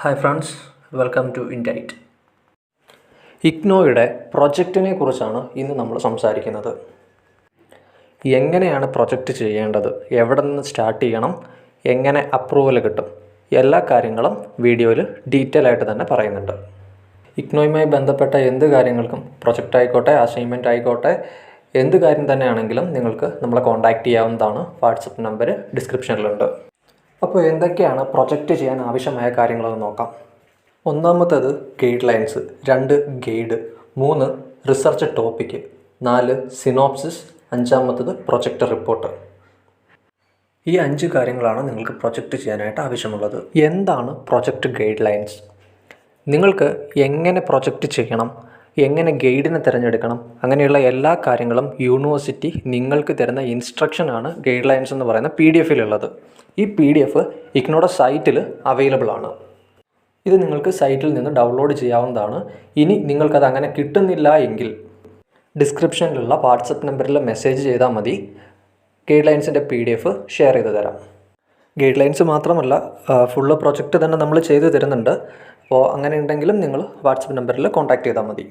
Hi friends, welcome to Indite. ഇഗ്നോയുടെ പ്രൊജക്റ്റിനെ കുറിച്ചാണ് ഇന്ന് നമ്മൾ സംസാരിക്കുന്നത്. എങ്ങനെയാണ് പ്രൊജക്റ്റ് ചെയ്യേണ്ടത്, എവിടെ നിന്ന് സ്റ്റാർട്ട് ചെയ്യണം, എങ്ങനെ അപ്രൂവൽ കിട്ടും, എല്ലാ കാര്യങ്ങളും വീഡിയോയിൽ ഡീറ്റെയിൽ ആയിട്ട് തന്നെ പറയുന്നുണ്ട്. ഇഗ്നോയുമായി ബന്ധപ്പെട്ട എന്ത് കാര്യങ്ങൾക്കും, പ്രൊജക്റ്റ് ആയിക്കോട്ടെ, അസൈൻമെൻറ്റ് ആയിക്കോട്ടെ, എന്ത് കാര്യം തന്നെയാണെങ്കിലും നിങ്ങൾക്ക് നമ്മളെ കോൺടാക്റ്റ് ചെയ്യാവുന്നതാണ്. വാട്സപ്പ് നമ്പർ ഡിസ്ക്രിപ്ഷനിലുണ്ട്. അപ്പോൾ എന്തൊക്കെയാണ് പ്രൊജക്റ്റ് ചെയ്യാൻ ആവശ്യമായ കാര്യങ്ങളെന്ന് നോക്കാം. ഒന്നാമത്തേത് guidelines, 2 guide, 3 research topic, 4 synopsis, 5-മത്തേത് പ്രൊജക്റ്റ് റിപ്പോർട്ട്. ഈ 5 കാര്യങ്ങളാണ് നിങ്ങൾക്ക് പ്രൊജക്റ്റ് ചെയ്യാനായിട്ട് ആവശ്യമുള്ളത്. എന്താണ് പ്രൊജക്റ്റ് ഗൈഡ് ലൈൻസ്? നിങ്ങൾക്ക് എങ്ങനെ പ്രൊജക്റ്റ് ചെയ്യണം, എങ്ങനെ ഗൈഡിനെ തിരഞ്ഞെടുക്കണം, അങ്ങനെയുള്ള എല്ലാ കാര്യങ്ങളും യൂണിവേഴ്സിറ്റി നിങ്ങൾക്ക് തരുന്ന ഇൻസ്ട്രക്ഷനാണ് ഗൈഡ് ലൈൻസ് എന്ന് പറയുന്ന PDF-ലുള്ളത്. ഈ PDF ഇഗ്നോയുടെ സൈറ്റിൽ അവൈലബിൾ ആണ്. ഇത് നിങ്ങൾക്ക് സൈറ്റിൽ നിന്ന് ഡൗൺലോഡ് ചെയ്യാവുന്നതാണ്. ഇനി നിങ്ങൾക്കത് അങ്ങനെ കിട്ടുന്നില്ല എങ്കിൽ ഡിസ്ക്രിപ്ഷനിലുള്ള വാട്സപ്പ് നമ്പറിൽ മെസ്സേജ് ചെയ്താൽ മതി. ഗൈഡ് ലൈൻസിൻ്റെ PDF ഷെയർ ചെയ്ത് തരാം. ഗൈഡ് ലൈൻസ് മാത്രമല്ല, ഫുള്ള് പ്രൊജക്റ്റ് തന്നെ നമ്മൾ ചെയ്ത് തരുന്നുണ്ട്. അപ്പോൾ അങ്ങനെ ഉണ്ടെങ്കിലും നിങ്ങൾ വാട്സപ്പ് നമ്പറിൽ കോൺടാക്റ്റ് ചെയ്താൽ മതി.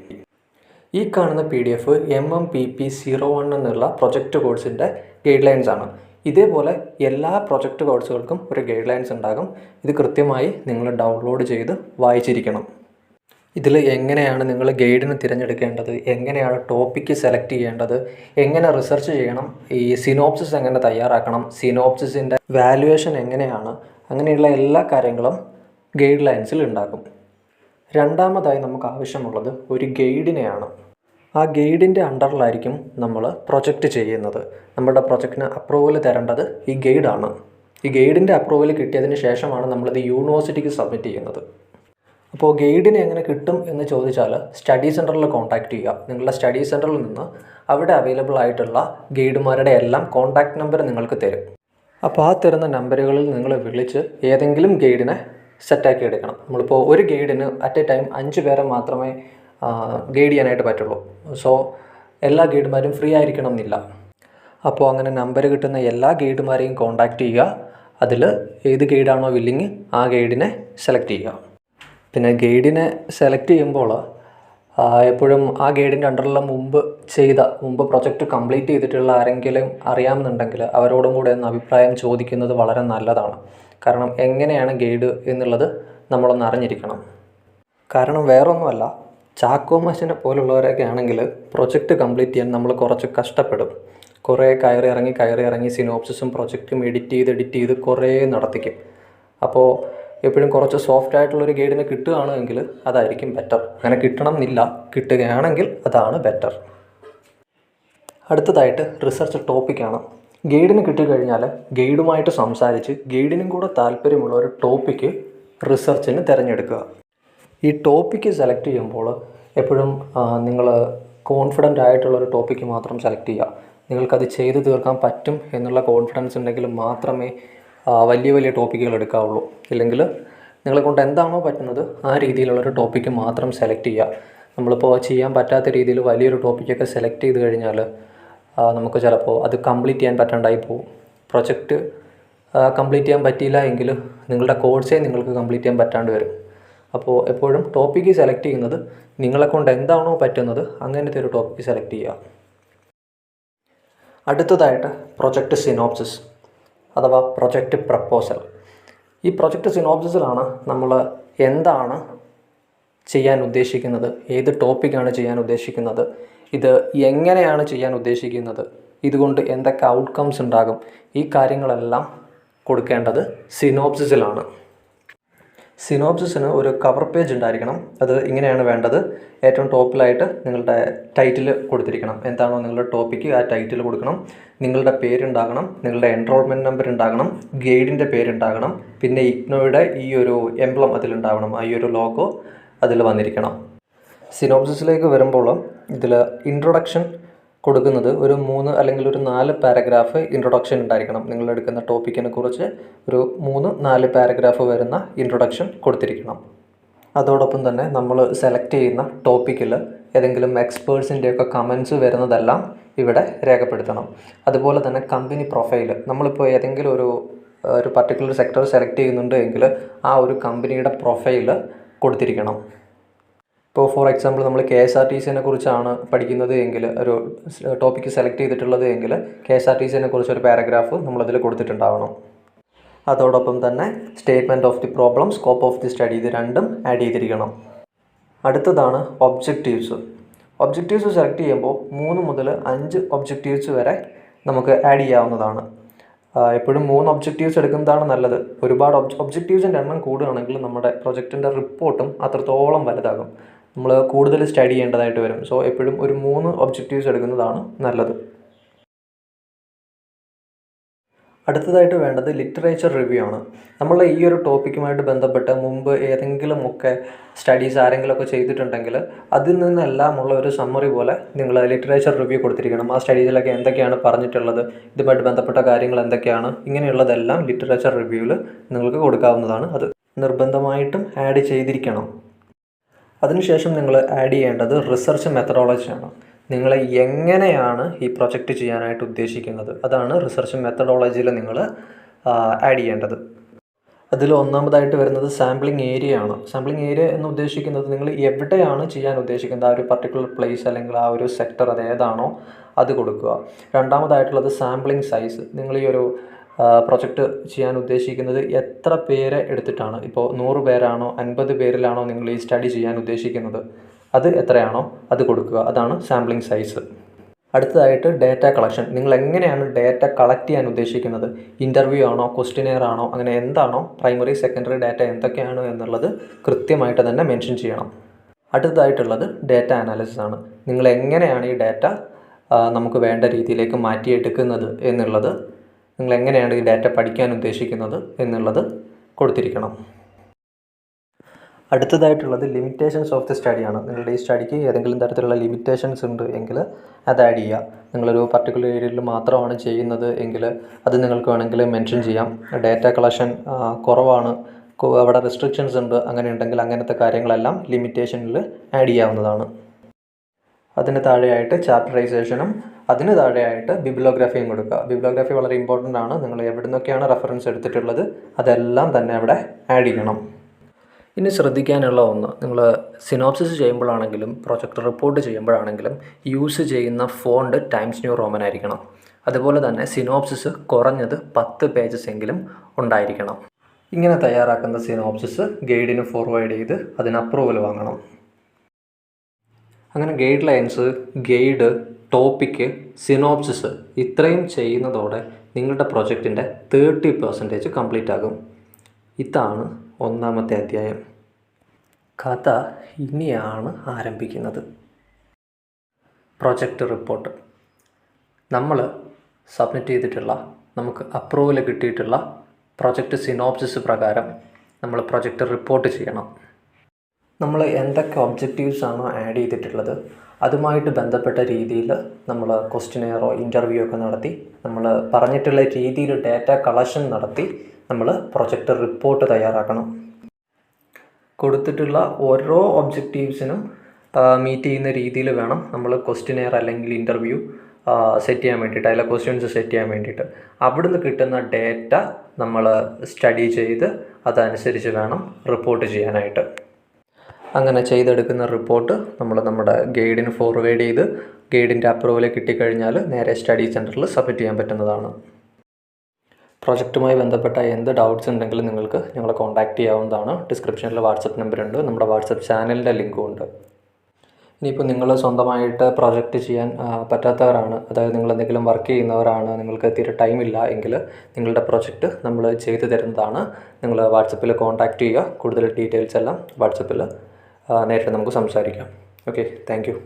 ഈ കാണുന്ന PDF MMPP01 എന്നുള്ള പ്രൊജക്റ്റ് കോഴ്സിൻ്റെ ഗൈഡ് ലൈൻസ് ആണ്. ഇതേപോലെ എല്ലാ പ്രൊജക്റ്റ് കോഴ്സുകൾക്കും ഒരു ഗൈഡ് ലൈൻസ് ഉണ്ടാകും. ഇത് കൃത്യമായി നിങ്ങൾ ഡൗൺലോഡ് ചെയ്ത് വായിച്ചിരിക്കണം. ഇതിൽ എങ്ങനെയാണ് നിങ്ങൾ ഗൈഡിന് തിരഞ്ഞെടുക്കേണ്ടത്, എങ്ങനെയാണ് ടോപ്പിക്ക് സെലക്ട് ചെയ്യേണ്ടത്, എങ്ങനെ റിസർച്ച് ചെയ്യണം, ഈ സിനോപ്സിസ് എങ്ങനെ തയ്യാറാക്കണം, സിനോപ്സിസിൻ്റെ വാല്യുവേഷൻ എങ്ങനെയാണ്, അങ്ങനെയുള്ള എല്ലാ കാര്യങ്ങളും ഗൈഡ് ലൈൻസിൽ ഉണ്ടാകും. രണ്ടാമതായി നമുക്ക് ആവശ്യമുള്ളത് ഒരു ഗൈഡിനെയാണ്. ആ ഗൈഡിൻ്റെ അണ്ടറിലായിരിക്കും നമ്മൾ പ്രൊജക്റ്റ് ചെയ്യുന്നത്. നമ്മുടെ പ്രൊജക്റ്റിന് അപ്രൂവൽ തരേണ്ടത് ഈ ഗൈഡാണ്. ഈ ഗൈഡിൻ്റെ അപ്രൂവൽ കിട്ടിയതിന് ശേഷമാണ് നമ്മളിത് യൂണിവേഴ്സിറ്റിക്ക് സബ്മിറ്റ് ചെയ്യുന്നത്. അപ്പോൾ ഗൈഡിനെ എങ്ങനെ കിട്ടും എന്ന് ചോദിച്ചാൽ സ്റ്റഡി സെൻറ്ററിൽ കോൺടാക്റ്റ് ചെയ്യുക. നിങ്ങളുടെ സ്റ്റഡി സെൻറ്ററിൽ നിന്ന് അവിടെ അവൈലബിൾ ആയിട്ടുള്ള ഗൈഡുമാരുടെ എല്ലാം കോൺടാക്റ്റ് നമ്പർ നിങ്ങൾക്ക് തരും. അപ്പോൾ ആ തരുന്ന നമ്പറുകളിൽ നിങ്ങൾ വിളിച്ച് ഏതെങ്കിലും ഗൈഡിനെ സെറ്റാക്കി എടുക്കണം. നമ്മളിപ്പോൾ ഒരു ഗൈഡിന് അറ്റ് എ ടൈം 5 പേരെ മാത്രമേ ഗൈഡ് ചെയ്യാനായിട്ട് പറ്റുള്ളൂ. സോ എല്ലാ ഗൈഡുമാരും ഫ്രീ ആയിരിക്കണം എന്നില്ല. അപ്പോൾ അങ്ങനെ നമ്പർ കിട്ടുന്ന എല്ലാ ഗൈഡുമാരെയും കോൺടാക്റ്റ് ചെയ്യുക. അതിൽ ഏത് ഗൈഡാണോ വില്ലിങ് ആ ഗൈഡിനെ സെലക്ട് ചെയ്യുക. പിന്നെ ഗൈഡിനെ സെലക്ട് ചെയ്യുമ്പോൾ എപ്പോഴും ആ ഗൈഡിൻ്റെ അണ്ടറിലുള്ള മുമ്പ് പ്രൊജക്റ്റ് കംപ്ലീറ്റ് ചെയ്തിട്ടുള്ള ആരെങ്കിലും അറിയാമെന്നുണ്ടെങ്കിൽ അവരോടും കൂടെ ഒന്ന് അഭിപ്രായം ചോദിക്കുന്നത് വളരെ നല്ലതാണ്. കാരണം എങ്ങനെയാണ് ഗൈഡ് എന്നുള്ളത് നമ്മളൊന്ന് അറിഞ്ഞിരിക്കണം. കാരണം വേറൊന്നുമല്ല, ചാക്കോ മാഷിനെ പോലുള്ളവരൊക്കെ ആണെങ്കിൽ പ്രൊജക്റ്റ് കംപ്ലീറ്റ് ചെയ്യാൻ നമ്മൾ കുറച്ച് കഷ്ടപ്പെടും. കുറേ കയറി ഇറങ്ങി സിനോപ്സിസും പ്രൊജക്റ്റും എഡിറ്റ് ചെയ്ത് കുറേ നടത്തിക്കും. അപ്പോൾ എപ്പോഴും കുറച്ച് സോഫ്റ്റ് ആയിട്ടുള്ളൊരു ഗൈഡിന് കിട്ടുകയാണെങ്കിൽ അതായിരിക്കും ബെറ്റർ. അങ്ങനെ കിട്ടണം എന്നില്ല, കിട്ടുകയാണെങ്കിൽ അതാണ് ബെറ്റർ. അടുത്തതായിട്ട് റിസർച്ച് ടോപ്പിക്കാണ്. ഗൈഡിന് കിട്ടിക്കഴിഞ്ഞാൽ ഗൈഡുമായിട്ട് സംസാരിച്ച് ഗൈഡിനും കൂടെ താല്പര്യമുള്ള ഒരു ടോപ്പിക്ക് റിസർച്ചിന് തിരഞ്ഞെടുക്കുക. ഈ ടോപ്പിക്ക് സെലക്ട് ചെയ്യുമ്പോൾ എപ്പോഴും നിങ്ങൾ കോൺഫിഡൻ്റ് ആയിട്ടുള്ളൊരു ടോപ്പിക്ക് മാത്രം സെലക്ട് ചെയ്യുക. നിങ്ങൾക്കത് ചെയ്തു തീർക്കാൻ പറ്റും എന്നുള്ള കോൺഫിഡൻസ് ഉണ്ടെങ്കിൽ മാത്രമേ വലിയ ടോപ്പിക്കുകൾ എടുക്കാവുള്ളൂ. ഇല്ലെങ്കിൽ നിങ്ങളെ കൊണ്ട് എന്താണോ പറ്റുന്നത് ആ രീതിയിലുള്ളൊരു ടോപ്പിക്ക് മാത്രം സെലക്ട് ചെയ്യുക. നമ്മളിപ്പോൾ ചെയ്യാൻ പറ്റാത്ത രീതിയിൽ വലിയൊരു ടോപ്പിക്കൊക്കെ സെലക്ട് ചെയ്ത് കഴിഞ്ഞാൽ നമുക്ക് ചിലപ്പോൾ അത് കംപ്ലീറ്റ് ചെയ്യാൻ പറ്റാണ്ടായി പോകും. പ്രൊജക്റ്റ് കംപ്ലീറ്റ് ചെയ്യാൻ പറ്റിയില്ല എങ്കിൽ നിങ്ങളുടെ കോഴ്സേ നിങ്ങൾക്ക് കംപ്ലീറ്റ് ചെയ്യാൻ പറ്റാണ്ട് വരും. അപ്പോൾ എപ്പോഴും ടോപ്പിക്ക് സെലക്ട് ചെയ്യുന്നത് നിങ്ങളെ കൊണ്ട് എന്താണോ പറ്റുന്നത് അങ്ങനത്തെ ഒരു ടോപ്പിക്ക് സെലക്ട് ചെയ്യുക. അടുത്തതായിട്ട് പ്രൊജക്റ്റ് സിനോപ്സിസ് അഥവാ പ്രൊജക്റ്റ് പ്രപ്പോസൽ. ഈ പ്രൊജക്റ്റ് സിനോപ്സിസിലാണ് നമ്മൾ എന്താണ് ചെയ്യാൻ ഉദ്ദേശിക്കുന്നത്, ഏത് ടോപ്പിക്കാണ് ചെയ്യാൻ ഉദ്ദേശിക്കുന്നത്, ഇത് എങ്ങനെയാണ് ചെയ്യാൻ ഉദ്ദേശിക്കുന്നത്, ഇതുകൊണ്ട് എന്തൊക്കെ ഔട്ട്കംസ് ഉണ്ടാകും, ഈ കാര്യങ്ങളെല്ലാം കൊടുക്കേണ്ടത് സിനോപ്സിസിലാണ്. സിനോപ്സിസിന് ഒരു കവർ പേജ് ഉണ്ടായിരിക്കണം. അത് ഇങ്ങനെയാണ് വേണ്ടത്. ഏറ്റവും ടോപ്പിലായിട്ട് നിങ്ങളുടെ ടൈറ്റിൽ കൊടുത്തിരിക്കണം. എന്താണോ നിങ്ങളുടെ ടോപ്പിക്ക് ആ ടൈറ്റിൽ കൊടുക്കണം. നിങ്ങളുടെ പേരുണ്ടാകണം, നിങ്ങളുടെ എൻറോൾമെൻറ്റ് നമ്പർ ഉണ്ടാകണം, ഗൈഡിൻ്റെ പേരുണ്ടാകണം, പിന്നെ ഇഗ്നോയുടെ ഈ ഒരു എംബ്ലം അതിലുണ്ടാവണം, ഈ ഒരു ലോഗോ അതിൽ വന്നിരിക്കണം. സിനോപ്സിസിലേക്ക് വരുമ്പോൾ ഇതിൽ ഇൻട്രൊഡക്ഷൻ കൊടുക്കുന്നത് ഒരു 3 അല്ലെങ്കിൽ ഒരു 4 പാരഗ്രാഫ് ഇൻട്രൊഡക്ഷൻ ഉണ്ടായിരിക്കണം. നിങ്ങളെടുക്കുന്ന ടോപ്പിക്കിനെ കുറിച്ച് ഒരു 3-4 പാരഗ്രാഫ് വരുന്ന ഇൻട്രൊഡക്ഷൻ കൊടുത്തിരിക്കണം. അതോടൊപ്പം തന്നെ നമ്മൾ സെലക്ട് ചെയ്യുന്ന ടോപ്പിക്കിൽ ഏതെങ്കിലും എക്സ്പേർട്സിൻ്റെയൊക്കെ കമൻസ് വരുന്നതെല്ലാം ഇവിടെ രേഖപ്പെടുത്തണം. അതുപോലെ തന്നെ കമ്പനി പ്രൊഫൈൽ, നമ്മളിപ്പോൾ ഏതെങ്കിലും ഒരു ഒരു പർട്ടിക്കുലർ സെക്ടർ സെലക്ട് ചെയ്യുന്നുണ്ട് എങ്കിൽ ആ ഒരു കമ്പനിയുടെ പ്രൊഫൈൽ കൊടുത്തിരിക്കണം. ഇപ്പോൾ ഫോർ എക്സാമ്പിൾ നമ്മൾ KSRTCനെ കുറിച്ചാണ് പഠിക്കുന്നത് എങ്കിൽ, ഒരു ടോപ്പിക്ക് സെലക്ട് ചെയ്തിട്ടുള്ളത് എങ്കിൽ KSRTCനെ കുറിച്ചൊരു പാരഗ്രാഫ് നമ്മളതിൽ കൊടുത്തിട്ടുണ്ടാവണം. അതോടൊപ്പം തന്നെ statement of the problem, scope of the study, ഇത് രണ്ടും ആഡ് ചെയ്തിരിക്കണം. അടുത്തതാണ് ഒബ്ജക്റ്റീവ്സ്. ഒബ്ജക്റ്റീവ്സ് സെലക്ട് ചെയ്യുമ്പോൾ 3 മുതൽ 5 ഒബ്ജക്റ്റീവ്സ് വരെ നമുക്ക് ആഡ് ചെയ്യാവുന്നതാണ്. എപ്പോഴും 3 ഒബ്ജക്റ്റീവ്സ് എടുക്കുന്നതാണ് നല്ലത്. ഒരുപാട് ഒബ്ജക്റ്റീവ്സിൻ്റെ എണ്ണം കൂടുകയാണെങ്കിൽ നമ്മുടെ പ്രൊജക്റ്റിൻ്റെ റിപ്പോർട്ടും അത്രത്തോളം വലുതാകും, നമ്മൾ കൂടുതൽ സ്റ്റഡി ചെയ്യേണ്ടതായിട്ട് വരും. സോ എപ്പോഴും ഒരു 3 ഒബ്ജക്റ്റീവ്സ് എടുക്കുന്നതാണ് നല്ലത്. അടുത്തതായിട്ട് വേണ്ടത് ലിറ്ററേച്ചർ റിവ്യൂ ആണ്. നമ്മൾ ഈ ഒരു ടോപ്പിക്കുമായിട്ട് ബന്ധപ്പെട്ട് മുമ്പ് ഏതെങ്കിലുമൊക്കെ സ്റ്റഡീസ് ആരെങ്കിലുമൊക്കെ ചെയ്തിട്ടുണ്ടെങ്കിൽ അതിൽ നിന്നെല്ലാമുള്ള ഒരു സമ്മറി പോലെ നിങ്ങൾ ലിറ്ററേച്ചർ റിവ്യൂ കൊടുത്തിരിക്കണം. ആ സ്റ്റഡീസിലൊക്കെ എന്തൊക്കെയാണ് പറഞ്ഞിട്ടുള്ളത്, ഇതുമായിട്ട് ബന്ധപ്പെട്ട കാര്യങ്ങൾ എന്തൊക്കെയാണ്, ഇങ്ങനെയുള്ളതെല്ലാം ലിറ്ററേച്ചർ റിവ്യൂവിൽ നിങ്ങൾക്ക് കൊടുക്കാവുന്നതാണ്. അത് നിർബന്ധമായിട്ടും ആഡ് ചെയ്തിരിക്കണം. അതിനുശേഷം നിങ്ങൾ ആഡ് ചെയ്യേണ്ടത് റിസർച്ച് മെത്തഡോളജിയാണ്. നിങ്ങൾ എങ്ങനെയാണ് ഈ പ്രൊജക്റ്റ് ചെയ്യാനായിട്ട് ഉദ്ദേശിക്കുന്നത്, അതാണ് റിസർച്ച് മെത്തഡോളജിയിൽ നിങ്ങൾ ആഡ് ചെയ്യേണ്ടത്. അതിൽ ഒന്നാമതായിട്ട് വരുന്നത് സാമ്പിളിംഗ് ഏരിയ ആണ്. സാമ്പിളിംഗ് ഏരിയ എന്ന് ഉദ്ദേശിക്കുന്നത് നിങ്ങൾ എവിടെയാണ് ചെയ്യാൻ ഉദ്ദേശിക്കുന്നത്, ആ ഒരു പർട്ടിക്കുലർ പ്ലേസ് അല്ലെങ്കിൽ ആ ഒരു സെക്ടർ അത് ഏതാണോ അത് കൊടുക്കുക. രണ്ടാമതായിട്ടുള്ളത് സാമ്പിളിംഗ് സൈസ്. നിങ്ങൾ ഈ ഒരു പ്രൊജക്റ്റ് ചെയ്യാൻ ഉദ്ദേശിക്കുന്നത് എത്ര പേരെ എടുത്തിട്ടാണ്, ഇപ്പോൾ 100 പേരാണോ 50 പേരിലാണോ നിങ്ങൾ ഈ സ്റ്റഡി ചെയ്യാൻ ഉദ്ദേശിക്കുന്നത്, അത് എത്രയാണോ അത് കൊടുക്കുക. അതാണ് സാമ്പിളിംഗ് സൈസ്. അടുത്തതായിട്ട് ഡേറ്റ കളക്ഷൻ. നിങ്ങൾ എങ്ങനെയാണ് ഡേറ്റ കളക്ട് ചെയ്യാൻ ഉദ്ദേശിക്കുന്നത്, ഇൻ്റർവ്യൂ ആണോ ക്വസ്റ്റിനെയർ ആണോ, അങ്ങനെ എന്താണോ, പ്രൈമറി സെക്കൻഡറി ഡാറ്റ എന്തൊക്കെയാണ് എന്നുള്ളത് കൃത്യമായിട്ട് തന്നെ മെൻഷൻ ചെയ്യണം. അടുത്തതായിട്ടുള്ളത് ഡേറ്റ അനാലിസിസ് ആണ്. നിങ്ങൾ എങ്ങനെയാണ് ഈ ഡാറ്റ നമുക്ക് വേണ്ട രീതിയിലേക്ക് മാറ്റിയെടുക്കുന്നത് എന്നുള്ളത്, നിങ്ങൾ എങ്ങനെയാണ് ഈ ഡാറ്റ പഠിക്കാൻ ഉദ്ദേശിക്കുന്നത് എന്നുള്ളത് കൊടുത്തിരിക്കണം. അടുത്തതായിട്ടുള്ളത് ലിമിറ്റേഷൻസ് ഓഫ് ദി സ്റ്റഡിയാണ്. നിങ്ങളുടെ ഈ സ്റ്റഡിക്ക് ഏതെങ്കിലും തരത്തിലുള്ള ലിമിറ്റേഷൻസ് ഉണ്ട് എങ്കിൽ അത് ആഡ് ചെയ്യുക. നിങ്ങളൊരു പർട്ടിക്കുലർ ഏരിയയിൽ മാത്രമാണ് ചെയ്യുന്നത് എങ്കിൽ അത് നിങ്ങൾക്ക് വേണമെങ്കിൽ മെൻഷൻ ചെയ്യാം. ഡാറ്റ കളക്ഷൻ കുറവാണ്, അവിടെ റെസ്ട്രിക്ഷൻസ് ഉണ്ട്, അങ്ങനെ ഉണ്ടെങ്കിൽ അങ്ങനത്തെ കാര്യങ്ങളെല്ലാം ലിമിറ്റേഷനിൽ ആഡ് ചെയ്യാവുന്നതാണ്. അതിന് താഴെയായിട്ട് ചാപ്റ്ററൈസേഷനും അതിന് താഴെയായിട്ട് ബിബ്ലിയോഗ്രഫിയും കൊടുക്കുക. ബിബ്ലിയോഗ്രഫി വളരെ ഇമ്പോർട്ടൻ്റ് ആണ്. നിങ്ങൾ എവിടെ നിന്നൊക്കെയാണ് റെഫറൻസ് എടുത്തിട്ടുള്ളത് അതെല്ലാം തന്നെ അവിടെ ആഡ് ചെയ്യണം. ഇനി ശ്രദ്ധിക്കാനുള്ള ഒന്ന്, നിങ്ങൾ സിനോപ്സിസ് ചെയ്യുമ്പോഴാണെങ്കിലും പ്രൊജക്റ്റ് റിപ്പോർട്ട് ചെയ്യുമ്പോഴാണെങ്കിലും യൂസ് ചെയ്യുന്ന ഫോണ്ട് ടൈംസ് ന്യൂ റോമൻ ആയിരിക്കണം. അതുപോലെ തന്നെ സിനോപ്സിസ് കുറഞ്ഞത് 10 പേജസ് എങ്കിലും ഉണ്ടായിരിക്കണം. ഇങ്ങനെ തയ്യാറാക്കുന്ന സിനോപ്സിസ് ഗൈഡിന് ഫോർവേഡ് ചെയ്ത് അതിന് അപ്രൂവൽ വാങ്ങണം. അങ്ങനെ guide lines, guide, topic, synopsis ഇത്രയും ചെയ്യുന്നതോടെ നിങ്ങളുടെ പ്രൊജക്റ്റിൻ്റെ 30% കംപ്ലീറ്റ് ആകും. ഇതാണ് 1ാമത്തെ അധ്യായം. കഥ ഇനിയാണ് ആരംഭിക്കുന്നത്. Project report. നമ്മൾ സബ്മിറ്റ് ചെയ്തിട്ടുള്ള, നമുക്ക് അപ്രൂവൽ കിട്ടിയിട്ടുള്ള പ്രൊജക്റ്റ് സിനോപ്സിസ് പ്രകാരം നമ്മൾ പ്രൊജക്റ്റ് റിപ്പോർട്ട് ചെയ്യണം. നമ്മൾ എന്തൊക്കെ ഒബ്ജക്റ്റീവ്സ് ആണോ ആഡ് ചെയ്തിട്ടുള്ളത് അതുമായിട്ട് ബന്ധപ്പെട്ട രീതിയിൽ നമ്മൾ ക്വസ്റ്റിനെയറോ ഇൻ്റർവ്യൂ ഒക്കെ നടത്തി, നമ്മൾ പറഞ്ഞിട്ടുള്ള രീതിയിൽ ഡാറ്റ കളക്ഷൻ നടത്തി നമ്മൾ പ്രൊജക്റ്റ് റിപ്പോർട്ട് തയ്യാറാക്കണം. കൊടുത്തിട്ടുള്ള ഓരോ ഒബ്ജക്റ്റീവ്സിനും മീറ്റ് ചെയ്യുന്ന രീതിയിൽ വേണം നമ്മൾ ക്വസ്റ്റിനെയർ അല്ലെങ്കിൽ ഇൻ്റർവ്യൂ സെറ്റ് ചെയ്യാൻ വേണ്ടിയിട്ട്, അതിലെ ക്വസ്റ്റ്യൻസ് സെറ്റ് ചെയ്യാൻ വേണ്ടിയിട്ട്. അവിടുന്ന് കിട്ടുന്ന ഡേറ്റ നമ്മൾ സ്റ്റഡി ചെയ്ത് അതനുസരിച്ച് വേണം റിപ്പോർട്ട് ചെയ്യാനായിട്ട്. അങ്ങനെ ചെയ്തെടുക്കുന്ന റിപ്പോർട്ട് നമ്മൾ നമ്മുടെ ഗൈഡിന് ഫോർവേഡ് ചെയ്ത് ഗൈഡിൻ്റെ അപ്രൂവൽ കിട്ടിക്കഴിഞ്ഞാൽ നേരെ സ്റ്റഡി സെൻറ്ററിൽ സബ്മിറ്റ് ചെയ്യാൻ പറ്റുന്നതാണ്. പ്രൊജക്റ്റുമായി ബന്ധപ്പെട്ട എന്ത് ഡൗട്ട്സ് ഉണ്ടെങ്കിലും നിങ്ങൾക്ക് ഞങ്ങളെ കോൺടാക്റ്റ് ചെയ്യാവുന്നതാണ്. ഡിസ്ക്രിപ്ഷനിൽ വാട്സപ്പ് നമ്പറുണ്ട്, നമ്മുടെ വാട്സപ്പ് ചാനലിൻ്റെ ലിങ്കും ഉണ്ട്. ഇനിയിപ്പോൾ നിങ്ങൾ സ്വന്തമായിട്ട് പ്രൊജക്റ്റ് ചെയ്യാൻ പറ്റാത്തവരാണ്, അതായത് നിങ്ങൾ എന്തെങ്കിലും വർക്ക് ചെയ്യുന്നവരാണ്, നിങ്ങൾക്ക് തീരെ ടൈമില്ല എങ്കിൽ നിങ്ങളുടെ പ്രൊജക്റ്റ് നമ്മൾ ചെയ്തു തരുന്നതാണ്. നിങ്ങൾ വാട്സപ്പിൽ കോൺടാക്റ്റ് ചെയ്യുക. കൂടുതൽ ഡീറ്റെയിൽസ് എല്ലാം വാട്സപ്പിൽ നേരിട്ട് നമുക്ക് സംസാരിക്കാം. Okay, thank you.